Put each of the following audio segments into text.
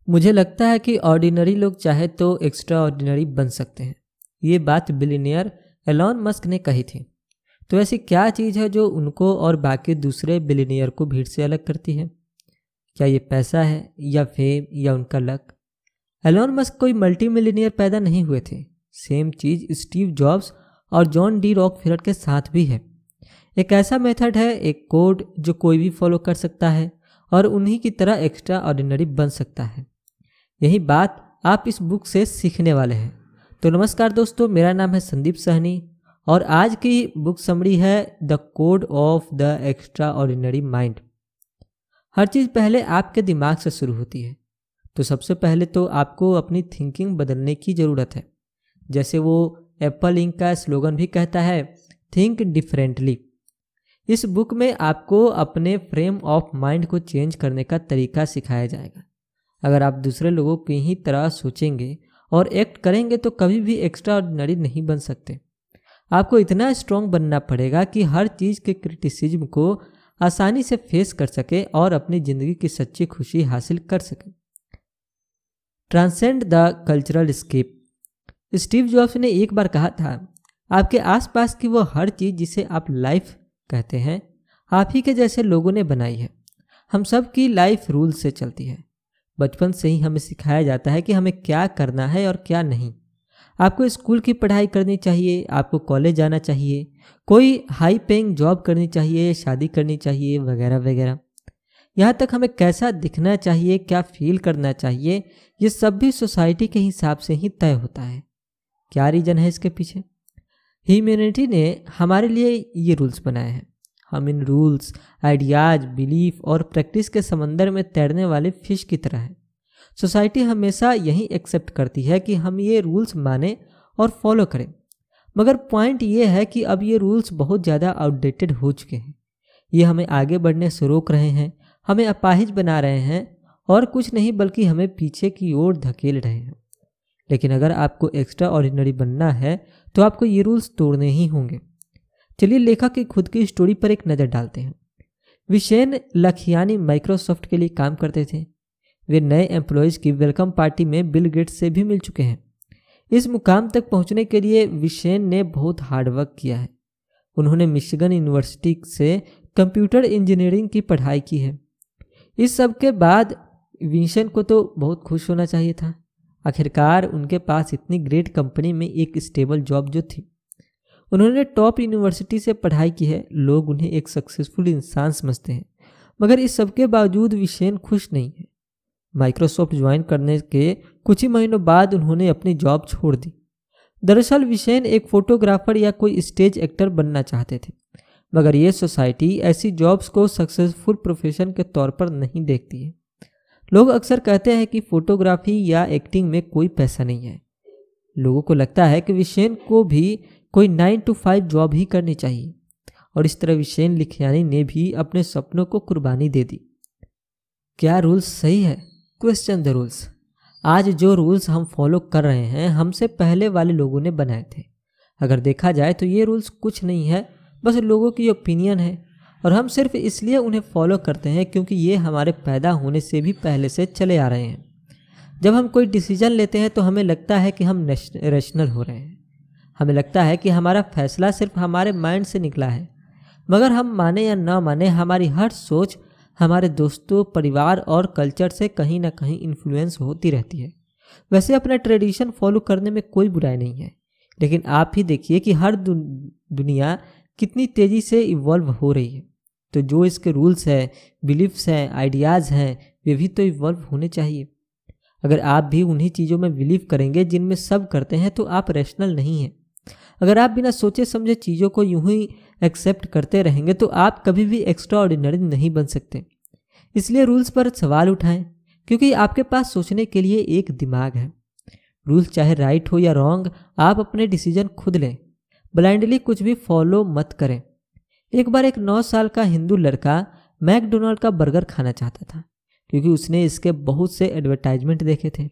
मुझे लगता है कि ऑर्डिनरी लोग चाहे तो एक्स्ट्रा ऑर्डिनरी बन सकते हैं। ये बात बिलियनियर एलॉन मस्क ने कही थी। तो ऐसी क्या चीज़ है जो उनको और बाकी दूसरे बिलियनियर को भीड़ से अलग करती है? क्या ये पैसा है या फेम या उनका लक? एलॉन मस्क कोई मल्टी मिलियनियर पैदा नहीं हुए थे। सेम चीज़ स्टीव जॉब्स और जॉन डी रॉकफेलर के साथ भी है। एक ऐसा मेथड है, एक कोड जो कोई भी फॉलो कर सकता है और उन्हीं की तरह एक्स्ट्रा ऑर्डिनरी बन सकता है। यही बात आप इस बुक से सीखने वाले हैं। तो नमस्कार दोस्तों, मेरा नाम है संदीप सहनी और आज की बुक समरी है the code of the extraordinary mind. हर चीज़ पहले आपके दिमाग से शुरू होती है। तो सबसे पहले तो आपको अपनी थिंकिंग बदलने की ज़रूरत है। जैसे वो एप्पल इंक का स्लोगन भी कहता है, थिंक डिफरेंटली। इस बुक में आपको अपने फ्रेम ऑफ माइंड को चेंज करने का तरीका सिखाया जाएगा। अगर आप दूसरे लोगों की ही तरह सोचेंगे और एक्ट करेंगे तो कभी भी एक्स्ट्रा ऑर्डिनरी नहीं बन सकते। आपको इतना स्ट्रॉन्ग बनना पड़ेगा कि हर चीज़ के क्रिटिसिज्म को आसानी से फेस कर सके और अपनी ज़िंदगी की सच्ची खुशी हासिल कर सके। Transcend the cultural scape. Steve Jobs ने एक बार कहा था, आपके आसपास की वो हर चीज़ जिसे आप लाइफ कहते हैं, आप ही के जैसे लोगों ने बनाई है। हम सब की लाइफ रूल से चलती है। बचपन से ही हमें सिखाया जाता है कि हमें क्या करना है और क्या नहीं। आपको स्कूल की पढ़ाई करनी चाहिए, आपको कॉलेज जाना चाहिए, कोई हाई पेइंग जॉब करनी चाहिए, शादी करनी चाहिए, वगैरह वगैरह। यहाँ तक हमें कैसा दिखना चाहिए, क्या फील करना चाहिए, ये सब भी सोसाइटी के हिसाब से ही तय होता है। क्या रीज़न है इसके पीछे? ह्यूमैनिटी ने हमारे लिए ये रूल्स बनाए हैं। हम इन रूल्स, आइडियाज़, बिलीफ और प्रैक्टिस के समंदर में तैरने वाले फिश की तरह हैं। सोसाइटी हमेशा यही एक्सेप्ट करती है कि हम ये रूल्स माने और फॉलो करें। मगर पॉइंट ये है कि अब ये रूल्स बहुत ज़्यादा आउटडेटेड हो चुके हैं। ये हमें आगे बढ़ने से रोक रहे हैं, हमें अपाहिज बना रहे हैं और कुछ नहीं बल्कि हमें पीछे की ओर धकेल रहे हैं। लेकिन अगर आपको एक्स्ट्रा ऑर्डिनरी बनना है तो आपको ये रूल्स तोड़ने ही होंगे। चलिए लेखक की खुद की स्टोरी पर एक नज़र डालते हैं। विशेन लखियानी माइक्रोसॉफ्ट के लिए काम करते थे। वे नए एम्प्लॉयज़ की वेलकम पार्टी में बिल गेट्स से भी मिल चुके हैं। इस मुकाम तक पहुंचने के लिए विशेन ने बहुत हार्डवर्क किया है। उन्होंने मिशिगन यूनिवर्सिटी से कंप्यूटर इंजीनियरिंग की पढ़ाई की है। इस सब के बाद विशेन को तो बहुत खुश होना चाहिए था। आखिरकार उनके पास इतनी ग्रेट कंपनी में एक स्टेबल जॉब जो थी। उन्होंने टॉप यूनिवर्सिटी से पढ़ाई की है, लोग उन्हें एक सक्सेसफुल इंसान समझते हैं। मगर इस सब के बावजूद विशेन खुश नहीं है। माइक्रोसॉफ्ट ज्वाइन करने के कुछ ही महीनों बाद उन्होंने अपनी जॉब छोड़ दी। दरअसल विशेन एक फोटोग्राफर या कोई स्टेज एक्टर बनना चाहते थे, मगर ये सोसाइटी ऐसी जॉब्स को सक्सेसफुल प्रोफेशन के तौर पर नहीं देखती है। लोग अक्सर कहते हैं कि फोटोग्राफी या एक्टिंग में कोई पैसा नहीं है। लोगों को लगता है कि विशेन को भी कोई 9 to 5 जॉब ही करनी चाहिए और इस तरह विशेन लखियानी ने भी अपने सपनों को कुर्बानी दे दी। क्या रूल्स सही है? Question the rules. आज जो रूल्स हम फॉलो कर रहे हैं हमसे पहले वाले लोगों ने बनाए थे। अगर देखा जाए तो ये रूल्स कुछ नहीं है, बस लोगों की ओपिनियन है और हम सिर्फ इसलिए उन्हें फॉलो करते हैं क्योंकि ये हमारे पैदा होने से भी पहले से चले आ रहे हैं। जब हम कोई डिसीजन लेते हैं तो हमें लगता है कि हम रैशनल हो रहे हैं। हमें लगता है कि हमारा फैसला सिर्फ हमारे माइंड से निकला है। मगर हम माने या ना माने, हमारी हर सोच हमारे दोस्तों, परिवार और कल्चर से कहीं ना कहीं इन्फ्लुएंस होती रहती है। वैसे अपना ट्रेडिशन फॉलो करने में कोई बुराई नहीं है, लेकिन आप ही देखिए कि हर दुनिया कितनी तेज़ी से इवॉल्व हो रही है। तो जो इसके रूल्स हैं, बिलीफ्स हैं, आइडियाज़ हैं, वे भी तो इवॉल्व होने चाहिए। अगर आप भी उन्हीं चीज़ों में बिलीव करेंगे जिनमें सब करते हैं तो आप रैशनल नहीं हैं। अगर आप बिना सोचे समझे चीज़ों को यूं ही एक्सेप्ट करते रहेंगे तो आप कभी भी एक्स्ट्रा ऑर्डिनरी नहीं बन सकते। इसलिए रूल्स पर सवाल उठाएं, क्योंकि आपके पास सोचने के लिए एक दिमाग है। रूल्स चाहे राइट हो या रॉन्ग, आप अपने डिसीजन खुद लें। ब्लाइंडली कुछ भी फॉलो मत करें। एक बार एक 9 साल का हिंदू लड़का मैकडोनाल्ड का बर्गर खाना चाहता था, क्योंकि उसने इसके बहुत से एडवर्टाइजमेंट देखे थे।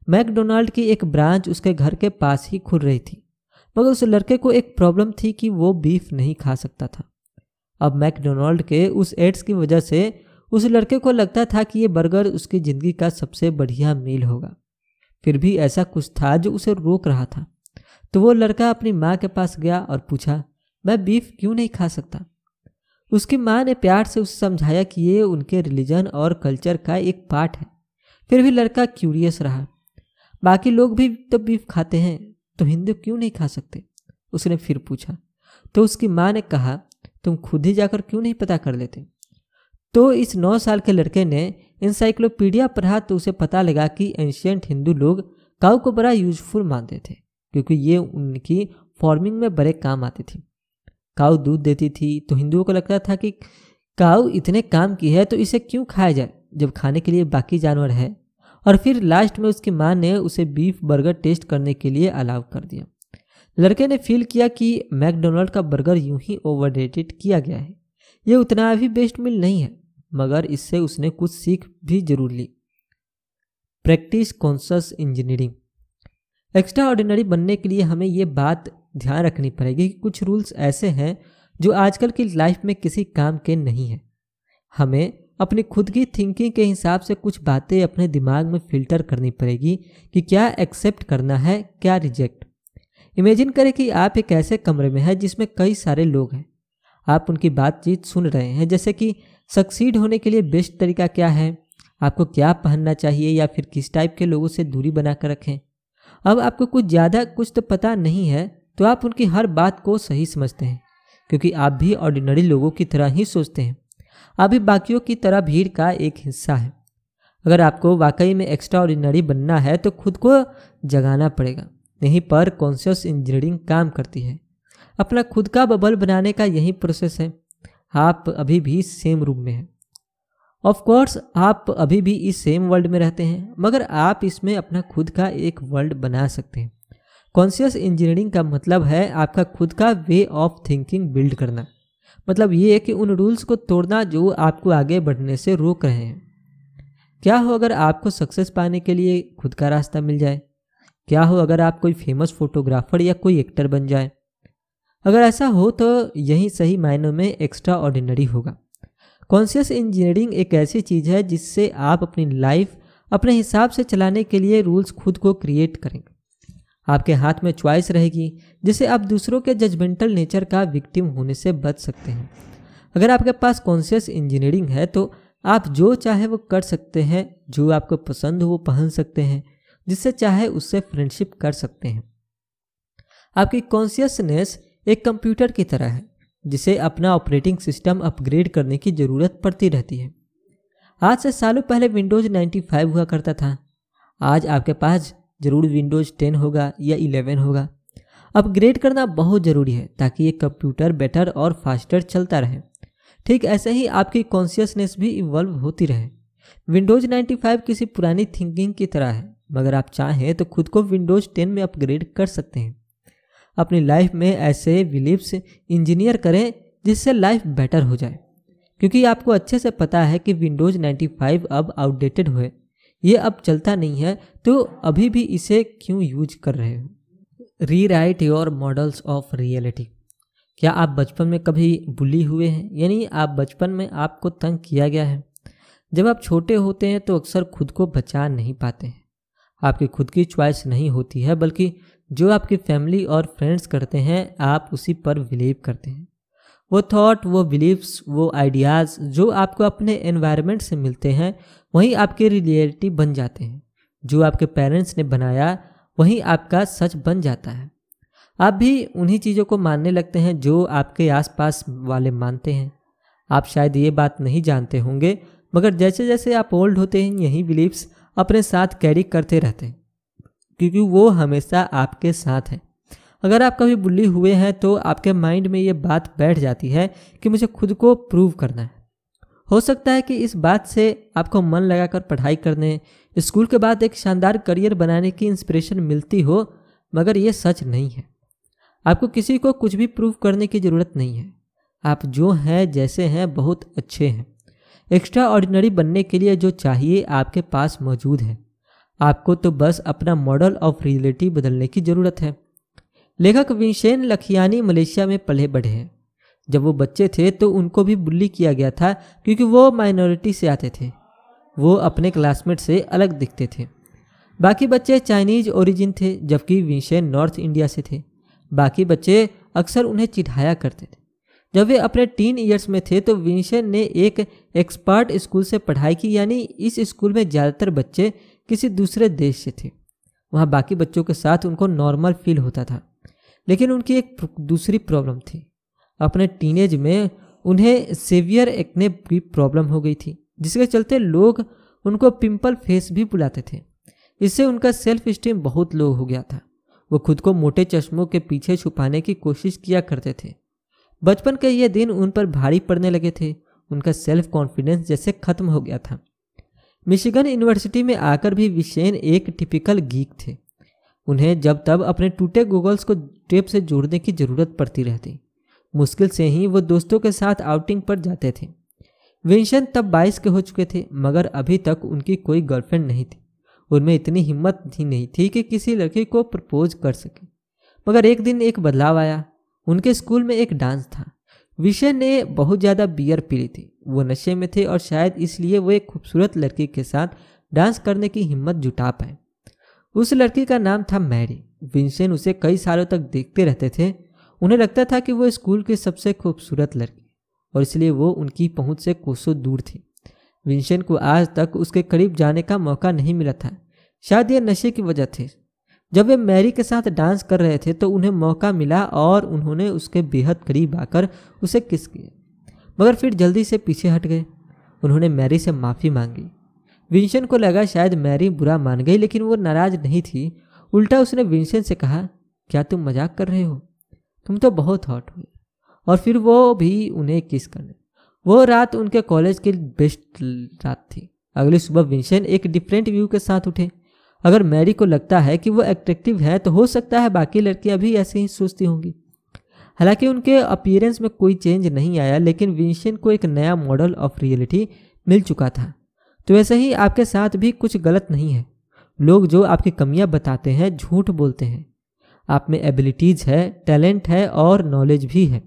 मैकडोनाल्ड की एक ब्रांच उसके घर के पास ही खुल रही थी, मगर उस लड़के को एक प्रॉब्लम थी कि वो बीफ नहीं खा सकता था। अब मैकडोनाल्ड के उस एड्स की वजह से उस लड़के को लगता था कि ये बर्गर उसकी ज़िंदगी का सबसे बढ़िया मील होगा। फिर भी ऐसा कुछ था जो उसे रोक रहा था। तो वो लड़का अपनी माँ के पास गया और पूछा, मैं बीफ क्यों नहीं खा सकता? उसकी माँ ने प्यार से उसे समझाया कि ये उनके रिलीजन और कल्चर का एक पार्ट है। फिर भी लड़का क्यूरियस रहा। बाकी लोग भी तो बीफ खाते हैं, तो हिंदू क्यों नहीं खा सकते? उसने फिर पूछा। तो उसकी माँ ने कहा, तुम खुद ही जाकर क्यों नहीं पता कर लेते? तो इस 9 साल के लड़के ने इंसाइक्लोपीडिया पढ़ा तो उसे पता लगा कि एंशियंट हिंदू लोग काऊ को बड़ा यूजफुल मानते थे, क्योंकि ये उनकी फार्मिंग में बड़े काम आती थी। काऊ दूध देती थी, तो हिंदुओं को लगता था कि काऊ इतने काम की है तो इसे क्यों खाया जाए जब खाने के लिए बाकी जानवर है। और फिर लास्ट में उसकी माँ ने उसे बीफ बर्गर टेस्ट करने के लिए अलाउ कर दिया। लड़के ने फील किया कि मैकडोनल्ड का बर्गर यूं ही ओवररेटेड किया गया है। ये उतना भी बेस्ट मील नहीं है, मगर इससे उसने कुछ सीख भी जरूर ली। Practice conscious engineering. Extraordinary बनने के लिए हमें ये बात ध्यान रखनी पड़ेगी कि कुछ रूल्स ऐसे हैं जो आजकल की लाइफ में किसी काम के नहीं हैं। हमें अपनी खुद की थिंकिंग के हिसाब से कुछ बातें अपने दिमाग में फिल्टर करनी पड़ेगी कि क्या एक्सेप्ट करना है, क्या रिजेक्ट। इमेजिन करें कि आप एक ऐसे कमरे में हैं जिसमें कई सारे लोग हैं। आप उनकी बातचीत सुन रहे हैं, जैसे कि सक्सीड होने के लिए बेस्ट तरीका क्या है, आपको क्या पहनना चाहिए, या फिर किस टाइप के लोगों से दूरी बनाकर रखें। अब आपको कुछ तो पता नहीं है, तो आप उनकी हर बात को सही समझते हैं, क्योंकि आप भी ऑर्डिनरी लोगों की तरह ही सोचते हैं। आप भी बाकियों की तरह भीड़ का एक हिस्सा है। अगर आपको वाकई में एक्स्ट्रा ऑर्डिनरी बनना है तो खुद को जगाना पड़ेगा। यहीं पर कॉन्शियस इंजीनियरिंग काम करती है। अपना खुद का बबल बनाने का यही प्रोसेस है। आप अभी भी सेम रूम में हैं। ऑफ कोर्स आप अभी भी इस सेम वर्ल्ड में रहते हैं, मगर आप इसमें अपना खुद का एक वर्ल्ड बना सकते हैं। कॉन्शियस इंजीनियरिंग का मतलब है आपका खुद का वे ऑफ थिंकिंग बिल्ड करना। मतलब ये है कि उन रूल्स को तोड़ना जो आपको आगे बढ़ने से रोक रहे हैं। क्या हो अगर आपको सक्सेस पाने के लिए खुद का रास्ता मिल जाए? क्या हो अगर आप कोई फेमस फोटोग्राफर या कोई एक्टर बन जाए? अगर ऐसा हो तो यही सही मायनों में एक्स्ट्रा ऑर्डिनरी होगा। कॉन्शियस इंजीनियरिंग एक ऐसी चीज़ है जिससे आप अपनी लाइफ अपने हिसाब से चलाने के लिए रूल्स खुद को क्रिएट करेंगे। आपके हाथ में चॉइस रहेगी, जिससे आप दूसरों के जजमेंटल नेचर का विक्टिम होने से बच सकते हैं। अगर आपके पास कॉन्शियस इंजीनियरिंग है तो आप जो चाहे वो कर सकते हैं, जो आपको पसंद हो वो पहन सकते हैं, जिससे चाहे उससे फ्रेंडशिप कर सकते हैं। आपकी कॉन्शियसनेस एक कंप्यूटर की तरह है जिसे अपना ऑपरेटिंग सिस्टम अपग्रेड करने की ज़रूरत पड़ती रहती है। आज से सालों पहले विंडोज़ 95 हुआ करता था। आज आपके पास ज़रूर विंडोज़ 10 होगा या 11 होगा। अपग्रेड करना बहुत ज़रूरी है ताकि ये कंप्यूटर बेटर और फास्टर चलता रहे। ठीक ऐसे ही आपकी कॉन्शियसनेस भी इवॉल्व होती रहे। विंडोज़ 95 किसी पुरानी थिंकिंग की तरह है, मगर आप चाहें तो खुद को विंडोज़ 10 में अपग्रेड कर सकते हैं। अपनी लाइफ में ऐसे बिलीव्स इंजीनियर करें जिससे लाइफ बेटर हो जाए, क्योंकि आपको अच्छे से पता है कि विंडोज़ 95 अब आउटडेटेड है, ये अब चलता नहीं है, तो अभी भी इसे क्यों यूज कर रहे हो। Rewrite your models of reality. क्या आप बचपन में कभी बुली हुए हैं? यानी आप बचपन में आपको तंग किया गया है। जब आप छोटे होते हैं तो अक्सर खुद को बचा नहीं पाते हैं। आपकी खुद की चॉइस नहीं होती है, बल्कि जो आपकी फैमिली और फ्रेंड्स करते हैं आप उसी पर बिलीव करते हैं। वो थॉट, वो बिलीव्स, वो आइडियाज़ जो आपको अपने एनवायरनमेंट से मिलते हैं वही आपकी रियलिटी बन जाते हैं। जो आपके पेरेंट्स ने बनाया वही आपका सच बन जाता है। आप भी उन्हीं चीज़ों को मानने लगते हैं जो आपके आसपास वाले मानते हैं। आप शायद ये बात नहीं जानते होंगे, मगर जैसे जैसे आप ओल्ड होते हैं यही बिलीव्स अपने साथ कैरी करते रहते हैं, क्योंकि वो हमेशा आपके साथ हैं। अगर आप कभी बुली हुए हैं तो आपके माइंड में ये बात बैठ जाती है कि मुझे खुद को प्रूव करना है। हो सकता है कि इस बात से आपको मन लगाकर पढ़ाई करने, स्कूल के बाद एक शानदार करियर बनाने की इंस्पिरेशन मिलती हो, मगर ये सच नहीं है। आपको किसी को कुछ भी प्रूव करने की ज़रूरत नहीं है। आप जो हैं, जैसे हैं, बहुत अच्छे हैं। एक्स्ट्रा ऑर्डिनरी बनने के लिए जो चाहिए आपके पास मौजूद है। आपको तो बस अपना मॉडल ऑफ रियलिटी बदलने की ज़रूरत है। लेखक विंसेंट लखियानी मलेशिया में पले बढ़े हैं। जब वो बच्चे थे तो उनको भी बुल्ली किया गया था क्योंकि वो माइनॉरिटी से आते थे। वो अपने क्लासमेट से अलग दिखते थे। बाकी बच्चे चाइनीज ओरिजिन थे जबकि विंसेंट नॉर्थ इंडिया से थे। बाकी बच्चे अक्सर उन्हें चिढ़ाया करते थे। जब वे अपने टीन ईयर्स में थे तो विंसेंट ने एक एक्सपर्ट स्कूल से पढ़ाई की, यानी इस स्कूल में ज़्यादातर बच्चे किसी दूसरे देश से थे। वहाँ बाकी बच्चों के साथ उनको नॉर्मल फील होता था, लेकिन उनकी एक दूसरी प्रॉब्लम थी। अपने टीनेज में उन्हें सेवियर एक्ने की प्रॉब्लम हो गई थी, जिसके चलते लोग उनको पिंपल फेस भी बुलाते थे। इससे उनका सेल्फ स्टीम बहुत लो हो गया था। वो खुद को मोटे चश्मों के पीछे छुपाने की कोशिश किया करते थे। बचपन के ये दिन उन पर भारी पड़ने लगे थे। उनका सेल्फ कॉन्फिडेंस जैसे खत्म हो गया था। मिशिगन यूनिवर्सिटी में आकर भी विंसेंट एक टिपिकल गीक थे। उन्हें जब तब अपने टूटे गॉगल्स को टेप से जोड़ने की ज़रूरत पड़ती रहती। मुश्किल से ही वो दोस्तों के साथ आउटिंग पर जाते थे। विंसेंट तब 22 के हो चुके थे, मगर अभी तक उनकी कोई गर्लफ्रेंड नहीं थी। उनमें इतनी हिम्मत ही नहीं थी कि किसी लड़की को प्रपोज कर सके। मगर एक दिन एक बदलाव आया। उनके स्कूल में एक डांस था। विंसेंट ने बहुत ज़्यादा बियर पी ली थी। वो नशे में थे और शायद इसलिए वो एक खूबसूरत लड़की के साथ डांस करने की हिम्मत जुटा पाए। उस लड़की का नाम था मैरी। विंसेंट उसे कई सालों तक देखते रहते थे। उन्हें लगता था कि वो स्कूल की सबसे खूबसूरत लड़की और इसलिए वो उनकी पहुंच से कोसों दूर थी। विंसेंट को आज तक उसके करीब जाने का मौका नहीं मिला था। शायद यह नशे की वजह थी। जब वे मैरी के साथ डांस कर रहे थे तो उन्हें मौका मिला और उन्होंने उसके बेहद करीब आकर उसे किस किया, मगर फिर जल्दी से पीछे हट गए। उन्होंने मैरी से माफ़ी मांगी। विंसेंट को लगा शायद मैरी बुरा मान गई, लेकिन वो नाराज़ नहीं थी। उल्टा उसने विंसेंट से कहा, क्या तुम मजाक कर रहे हो? तुम तो बहुत हॉट हो। और फिर वो भी उन्हें किस करने। वो रात उनके कॉलेज की बेस्ट रात थी। अगली सुबह विंसेंट एक डिफरेंट व्यू के साथ उठे। अगर मैरी को लगता है कि वो अट्रैक्टिव है तो हो सकता है बाकी लड़कियां भी ऐसे ही सोचती होंगी। हालांकि उनके अपीयरेंस में कोई चेंज नहीं आया, लेकिन विंसेंट को एक नया मॉडल ऑफ रियलिटी मिल चुका था। तो वैसे ही आपके साथ भी कुछ गलत नहीं है। लोग जो आपकी कमियां बताते हैं झूठ बोलते हैं। आप में एबिलिटीज़ है, टैलेंट है और नॉलेज भी है।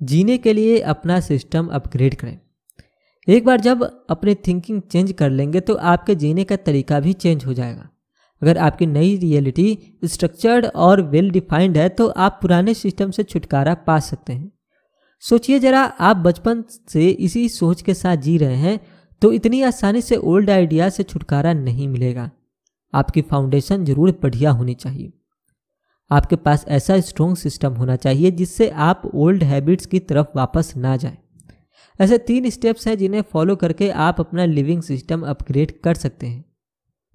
जीने के लिए अपना सिस्टम अपग्रेड करें। एक बार जब अपनी थिंकिंग चेंज कर लेंगे तो आपके जीने का तरीका भी चेंज हो जाएगा। अगर आपकी नई रियलिटी स्ट्रक्चर्ड और वेल डिफाइंड है तो आप पुराने सिस्टम से छुटकारा पा सकते हैं। सोचिए जरा, आप बचपन से इसी सोच के साथ जी रहे हैं तो इतनी आसानी से ओल्ड आइडिया से छुटकारा नहीं मिलेगा। आपकी फाउंडेशन जरूर बढ़िया होनी चाहिए। आपके पास ऐसा स्ट्रॉन्ग सिस्टम होना चाहिए जिससे आप ओल्ड हैबिट्स की तरफ वापस ना जाएं। ऐसे 3 स्टेप्स हैं जिन्हें फॉलो करके आप अपना लिविंग सिस्टम अपग्रेड कर सकते हैं।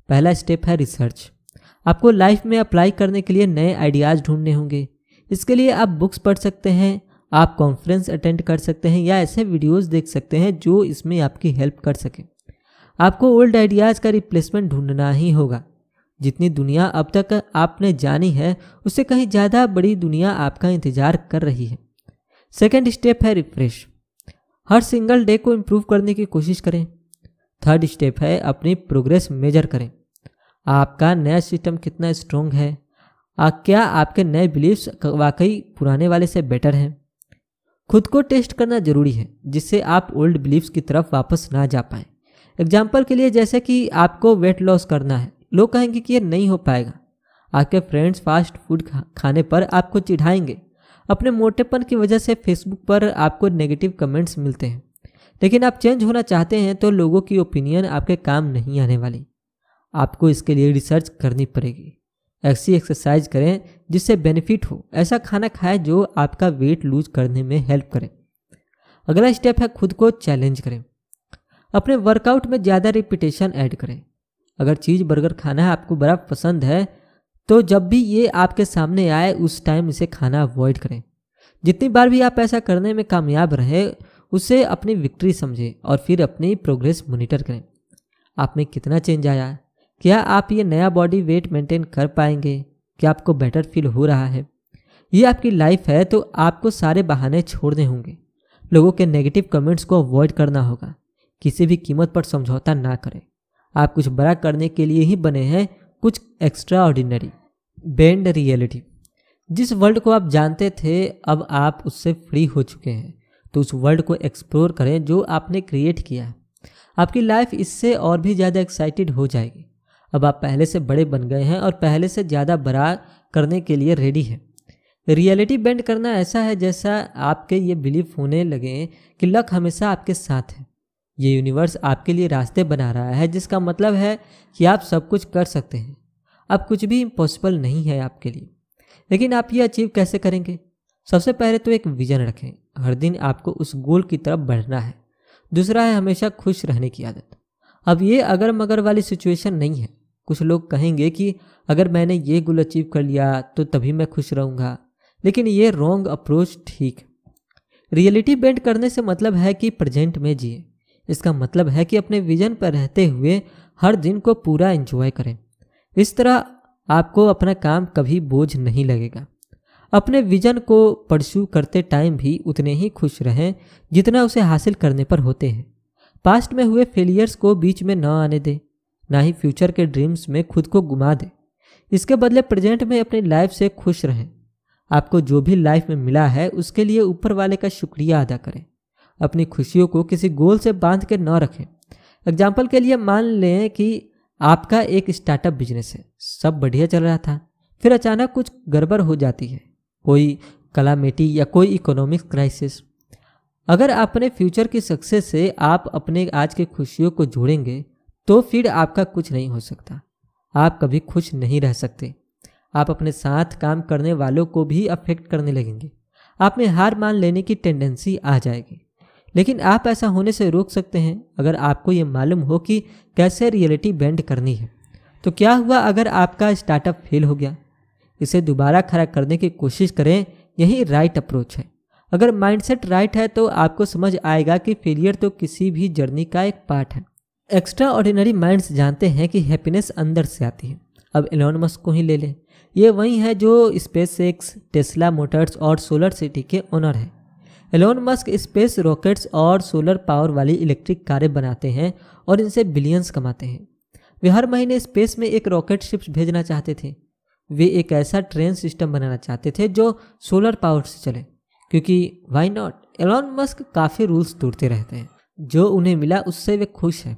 पहला स्टेप है रिसर्च। आपको लाइफ में अप्लाई करने के लिए नए आइडियाज़ ढूंढने होंगे। इसके लिए आप बुक्स पढ़ सकते हैं, आप कॉन्फ्रेंस अटेंड कर सकते हैं या ऐसे वीडियोस देख सकते हैं जो इसमें आपकी हेल्प कर सके। आपको ओल्ड आइडियाज़ का रिप्लेसमेंट ढूंढना ही होगा। जितनी दुनिया अब तक आपने जानी है उससे कहीं ज़्यादा बड़ी दुनिया आपका इंतज़ार कर रही है। सेकेंड स्टेप है रिफ्रेश। हर सिंगल डे को इम्प्रूव करने की कोशिश करें। थर्ड स्टेप है अपनी प्रोग्रेस मेजर करें। आपका नया सिस्टम कितना स्ट्रॉन्ग है? क्या आपके नए बिलीव्स वाकई पुराने वाले से बेटर हैं? खुद को टेस्ट करना जरूरी है जिससे आप ओल्ड बिलीव्स की तरफ वापस ना जा पाएँ। एग्जाम्पल के लिए, जैसे कि आपको वेट लॉस करना है, लोग कहेंगे कि ये नहीं हो पाएगा। आपके फ्रेंड्स फास्ट फूड खाने पर आपको चिढ़ाएंगे। अपने मोटेपन की वजह से फेसबुक पर आपको नेगेटिव कमेंट्स मिलते हैं। लेकिन आप चेंज होना चाहते हैं तो लोगों की ओपिनियन आपके काम नहीं आने वाली। आपको इसके लिए रिसर्च करनी पड़ेगी। ऐसी एक्सरसाइज करें जिससे बेनिफिट हो। ऐसा खाना खाएं जो आपका वेट लूज करने में हेल्प करे। अगला स्टेप है खुद को चैलेंज करें। अपने वर्कआउट में ज़्यादा रिपीटेशन ऐड करें। अगर चीज़ बर्गर खाना है आपको बड़ा पसंद है तो जब भी ये आपके सामने आए उस टाइम इसे खाना अवॉइड करें। जितनी बार भी आप ऐसा करने में कामयाब रहे उसे अपनी विक्ट्री समझें और फिर अपनी प्रोग्रेस मॉनिटर करें। आप में कितना चेंज आया? क्या आप ये नया बॉडी वेट मेंटेन कर पाएंगे? क्या आपको बेटर फील हो रहा है? ये आपकी लाइफ है तो आपको सारे बहाने छोड़ने होंगे। लोगों के नेगेटिव कमेंट्स को अवॉइड करना होगा। किसी भी कीमत पर समझौता ना करें। आप कुछ बड़ा करने के लिए ही बने हैं, कुछ एक्स्ट्रा ऑर्डिनरी। Bend reality. जिस वर्ल्ड को आप जानते थे अब आप उससे फ्री हो चुके हैं, तो उस वर्ल्ड को एक्सप्लोर करें जो आपने क्रिएट किया है। आपकी लाइफ इससे और भी ज़्यादा एक्साइटेड हो जाएगी। अब आप पहले से बड़े बन गए हैं और पहले से ज़्यादा बड़ा करने के लिए रेडी हैं। रियलिटी बेंड करना ऐसा है जैसा आपके ये बिलीव होने लगे कि लक हमेशा आपके साथ है। ये यूनिवर्स आपके लिए रास्ते बना रहा है, जिसका मतलब है कि आप सब कुछ कर सकते हैं। अब कुछ भी इम्पॉसिबल नहीं है आपके लिए। लेकिन आप ये अचीव कैसे करेंगे? सबसे पहले तो एक विजन रखें। हर दिन आपको उस गोल की तरफ बढ़ना है। दूसरा है हमेशा खुश रहने की आदत। अब ये अगर मगर वाली सिचुएशन नहीं है। कुछ लोग कहेंगे कि अगर मैंने ये गोल अचीव कर लिया तो तभी मैं खुश रहूँगा, लेकिन ये रॉन्ग अप्रोच ठीक है। रियलिटी बेंड करने से मतलब है कि प्रेजेंट में जिए। इसका मतलब है कि अपने विजन पर रहते हुए हर दिन को पूरा एंजॉय करें। इस तरह आपको अपना काम कभी बोझ नहीं लगेगा। अपने विजन को परस्यू करते टाइम भी उतने ही खुश रहें जितना उसे हासिल करने पर होते हैं। पास्ट में हुए फेलियर्स को बीच में न आने दें, ना ही फ्यूचर के ड्रीम्स में खुद को गुमा दें। इसके बदले प्रेजेंट में अपनी लाइफ से खुश रहें। आपको जो भी लाइफ में मिला है उसके लिए ऊपर वाले का शुक्रिया अदा करें। अपनी खुशियों को किसी गोल से बांध के न रखें। एग्जाम्पल के लिए मान लें कि आपका एक स्टार्टअप बिजनेस है, सब बढ़िया चल रहा था, फिर अचानक कुछ गड़बड़ हो जाती है, कोई कलामिटी या कोई इकोनॉमिक क्राइसिस। अगर अपने फ्यूचर की सक्सेस से आप अपने आज की खुशियों को जोड़ेंगे तो फिर आपका कुछ नहीं हो सकता। आप कभी खुश नहीं रह सकते। आप अपने साथ काम करने वालों को भी अफेक्ट करने लगेंगे। आप में हार मान लेने की टेंडेंसी आ जाएगी। लेकिन आप ऐसा होने से रोक सकते हैं अगर आपको ये मालूम हो कि कैसे रियलिटी बेंड करनी है। तो क्या हुआ अगर आपका स्टार्टअप फेल हो गया? इसे दोबारा खड़ा करने की कोशिश करें। यही राइट अप्रोच है। अगर माइंडसेट राइट है तो आपको समझ आएगा कि फेलियर तो किसी भी जर्नी का एक पार्ट है। एक्स्ट्रा ऑर्डिनरी माइंड्स जानते हैं कि हैप्पीनेस अंदर से आती है। अब एलोन मस्क को ही ले लें। ये वही है जो स्पेसएक्स, टेस्ला मोटर्स और सोलर सिटी के ओनर हैं। एलोन मस्क स्पेस रॉकेट्स और सोलर पावर वाली इलेक्ट्रिक कारें बनाते हैं और इनसे बिलियंस कमाते हैं। वे हर महीने स्पेस में एक रॉकेट शिप भेजना चाहते थे। वे एक ऐसा ट्रेन सिस्टम बनाना चाहते थे जो सोलर पावर से चले, क्योंकि व्हाई नॉट। एलोन मस्क काफ़ी रूल्स तोड़ते रहते हैं। जो उन्हें मिला उससे वे खुश हैं।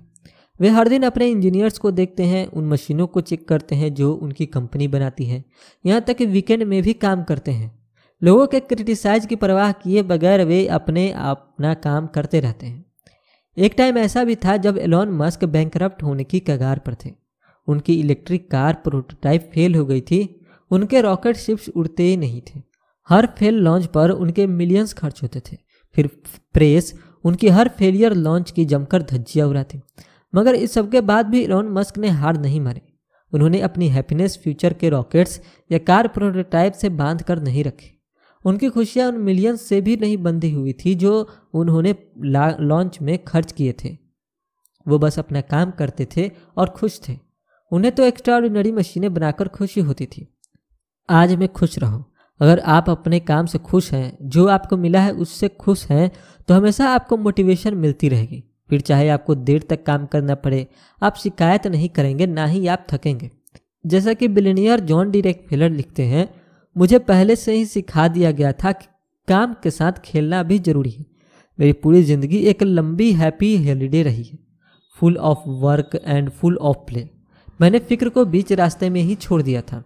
वे हर दिन अपने इंजीनियर्स को देखते हैं, उन मशीनों को चेक करते हैं जो उनकी कंपनी बनाती है, यहाँ तक कि वीकेंड में भी काम करते हैं। लोगों के क्रिटिसाइज की परवाह किए बगैर वे अपना काम करते रहते हैं। एक टाइम ऐसा भी था जब एलोन मस्क बैंकरप्ट होने की कगार पर थे। उनकी इलेक्ट्रिक कार प्रोटोटाइप फेल हो गई थी। उनके रॉकेट शिप्स उड़ते ही नहीं थे। हर फेल लॉन्च पर उनके मिलियंस खर्च होते थे। फिर प्रेस उनकी हर फेलियर लॉन्च की जमकर धज्जियां उड़ाती। मगर इस सब के बाद भी एलोन मस्क ने हार नहीं मानी। उन्होंने अपनी हैप्पीनेस फ्यूचर के रॉकेट्स या कार प्रोटोटाइप से बांध कर नहीं रखी। उनकी खुशियां उन मिलियंस से भी नहीं बंधी हुई थी जो उन्होंने लॉन्च में खर्च किए थे। वो बस अपना काम करते थे और खुश थे। उन्हें तो एक्स्ट्राऑर्डिनरी मशीनें बनाकर खुशी होती थी। आज में खुश रहो। अगर आप अपने काम से खुश हैं, जो आपको मिला है उससे खुश हैं, तो हमेशा आपको मोटिवेशन मिलती रहेगी। फिर चाहे आपको देर तक काम करना पड़े, आप शिकायत नहीं करेंगे, ना ही आप थकेंगे। जैसा कि बिलियनियर जॉन डी रॉकफेलर लिखते हैं, मुझे पहले से ही सिखा दिया गया था कि काम के साथ खेलना भी जरूरी है। मेरी पूरी ज़िंदगी एक लंबी हैप्पी हॉलीडे रही है, full of work and full of play. मैंने फिक्र को बीच रास्ते में ही छोड़ दिया था।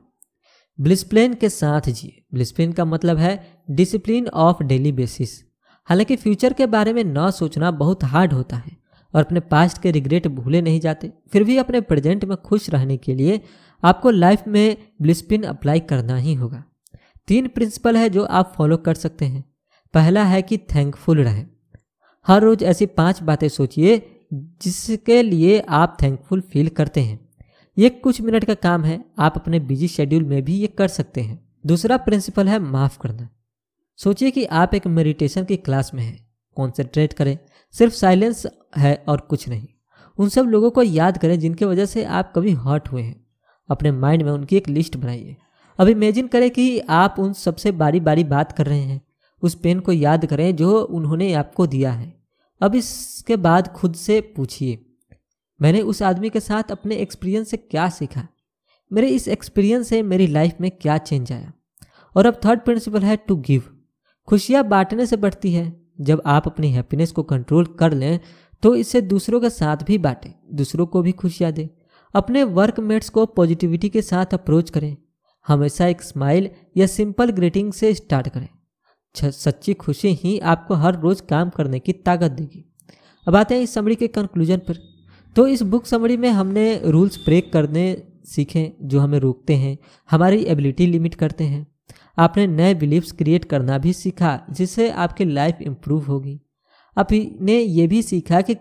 ब्लिसप्लेन के साथ जिए। ब्लिसप्लेन का मतलब है डिसिप्लिन ऑफ डेली बेसिस। हालांकि फ्यूचर के बारे में न सोचना बहुत हार्ड होता है और अपने पास्ट के रिग्रेट भूले नहीं जाते, फिर भी अपने प्रेजेंट में खुश रहने के लिए आपको लाइफ में ब्लिसप्लेन अप्लाई करना ही होगा। 3 प्रिंसिपल है जो आप फॉलो कर सकते हैं। पहला है कि थैंकफुल रहें। हर रोज ऐसी 5 बातें सोचिए जिसके लिए आप थैंकफुल फील करते हैं। ये कुछ मिनट का काम है, आप अपने बिजी शेड्यूल में भी ये कर सकते हैं। दूसरा प्रिंसिपल है माफ़ करना। सोचिए कि आप एक मेडिटेशन की क्लास में हैं, कॉन्सेंट्रेट करें, सिर्फ साइलेंस है और कुछ नहीं। उन सब लोगों को याद करें जिनके वजह से आप कभी हर्ट हुए हैं। अपने माइंड में उनकी एक लिस्ट बनाइए। अब इमेजिन करें कि आप उन सबसे बारी बारी बात कर रहे हैं। उस पेन को याद करें जो उन्होंने आपको दिया है। अब इसके बाद खुद से पूछिए, मैंने उस आदमी के साथ अपने एक्सपीरियंस से क्या सीखा? मेरे इस एक्सपीरियंस से मेरी लाइफ में क्या चेंज आया? और अब थर्ड प्रिंसिपल है टू गिव। खुशियाँ बांटने से बढ़ती है। जब आप अपनी हैप्पीनेस को कंट्रोल कर लें तो इससे दूसरों के साथ भी बांटें, दूसरों को भी खुशियाँ दें। अपने वर्कमेट्स को पॉजिटिविटी के साथ अप्रोच करें। हमेशा एक स्माइल या सिंपल ग्रीटिंग से स्टार्ट करें। सच्ची खुशी ही आपको हर रोज़ काम करने की ताकत देगी। अब आते हैं इस समरी के कंक्लूजन पर। तो इस बुक समरी में हमने रूल्स ब्रेक करने सीखे जो हमें रोकते हैं, हमारी एबिलिटी लिमिट करते हैं। आपने नए बिलीव्स क्रिएट करना भी सीखा जिससे आपकी लाइफ इम्प्रूव होगी। आपने ये भी सीखा कि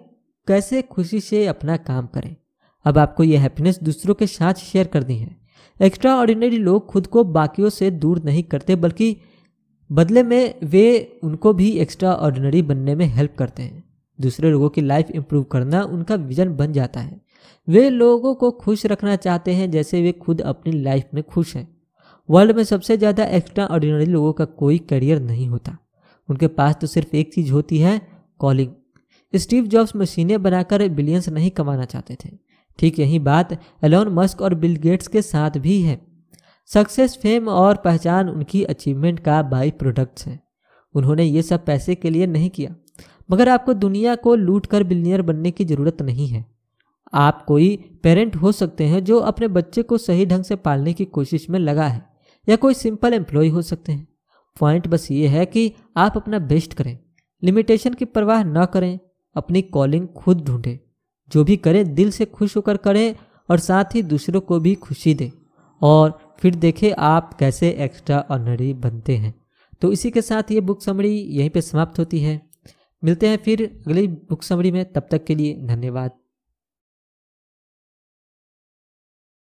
कैसे खुशी से अपना काम करें। अब आपको ये हैप्पीनेस दूसरों के साथ शेयर करनी है। एक्स्ट्रा ऑर्डिनरी लोग खुद को बाकियों से दूर नहीं करते बल्कि बदले में वे उनको भी एक्स्ट्रा ऑर्डिनरी बनने में हेल्प करते हैं। दूसरे लोगों की लाइफ इंप्रूव करना उनका विजन बन जाता है। वे लोगों को खुश रखना चाहते हैं जैसे वे खुद अपनी लाइफ में खुश हैं। वर्ल्ड में सबसे ज़्यादा एक्स्ट्रा ऑर्डिनरी लोगों का कोई करियर नहीं होता। उनके पास तो सिर्फ एक चीज़ होती है, कॉलिंग। स्टीव जॉब्स मशीनें बनाकर बिलियंस नहीं कमाना चाहते थे। ठीक यही बात एलोन मस्क और बिल गेट्स के साथ भी है। सक्सेस, फेम और पहचान उनकी अचीवमेंट का बाई प्रोडक्ट्स हैं। उन्होंने ये सब पैसे के लिए नहीं किया। मगर आपको दुनिया को लूट कर बिलियनियर बनने की ज़रूरत नहीं है। आप कोई पेरेंट हो सकते हैं जो अपने बच्चे को सही ढंग से पालने की कोशिश में लगा है, या कोई सिंपल एम्प्लॉय हो सकते हैं। पॉइंट बस ये है कि आप अपना बेस्ट करें, लिमिटेशन की परवाह न करें, अपनी कॉलिंग खुद ढूंढें। जो भी करें दिल से खुश होकर करें और साथ ही दूसरों को भी खुशी दें, और फिर देखें आप कैसे एक्स्ट्रा ऑर्डिनरी बनते हैं। तो इसी के साथ ये बुक समरी यहीं पे समाप्त होती है। मिलते हैं फिर अगली बुक समरी में, तब तक के लिए धन्यवाद।